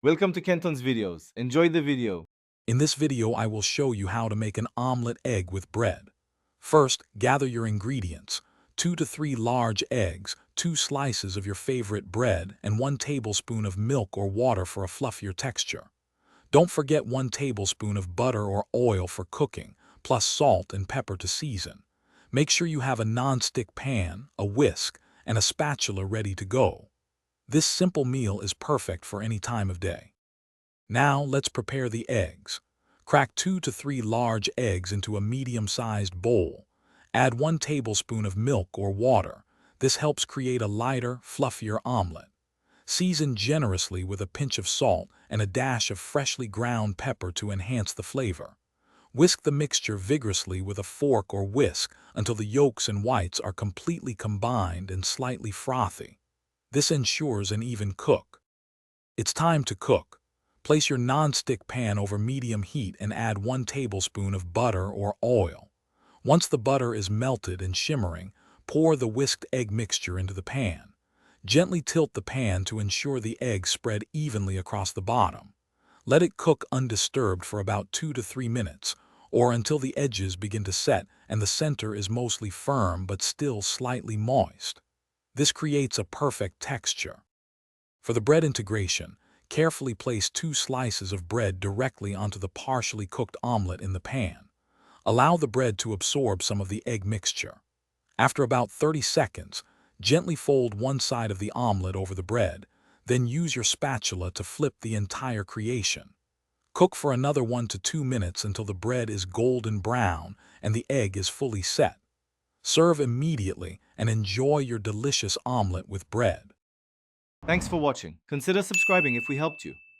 Welcome to Kenton's videos. Enjoy the video. In this video, I will show you how to make an omelet egg with bread. First, gather your ingredients: 2 to 3 large eggs, 2 slices of your favorite bread, and 1 tablespoon of milk or water for a fluffier texture. Don't forget 1 tablespoon of butter or oil for cooking, plus salt and pepper to season. Make sure you have a non-stick pan, a whisk, and a spatula ready to go. This simple meal is perfect for any time of day. Now let's prepare the eggs. Crack 2 to 3 large eggs into a medium-sized bowl. Add 1 tablespoon of milk or water. This helps create a lighter, fluffier omelet. Season generously with a pinch of salt and a dash of freshly ground pepper to enhance the flavor. Whisk the mixture vigorously with a fork or whisk until the yolks and whites are completely combined and slightly frothy. This ensures an even cook. It's time to cook. Place your non-stick pan over medium heat and add 1 tablespoon of butter or oil. Once the butter is melted and shimmering, pour the whisked egg mixture into the pan. Gently tilt the pan to ensure the eggs spread evenly across the bottom. Let it cook undisturbed for about 2 to 3 minutes, or until the edges begin to set and the center is mostly firm but still slightly moist. This creates a perfect texture. For the bread integration, carefully place 2 slices of bread directly onto the partially cooked omelet in the pan. Allow the bread to absorb some of the egg mixture. After about 30 seconds, gently fold one side of the omelet over the bread, then use your spatula to flip the entire creation. Cook for another 1 to 2 minutes until the bread is golden brown and the egg is fully set. Serve immediately and enjoy your delicious omelet with bread. Thanks for watching. Consider subscribing if we helped you.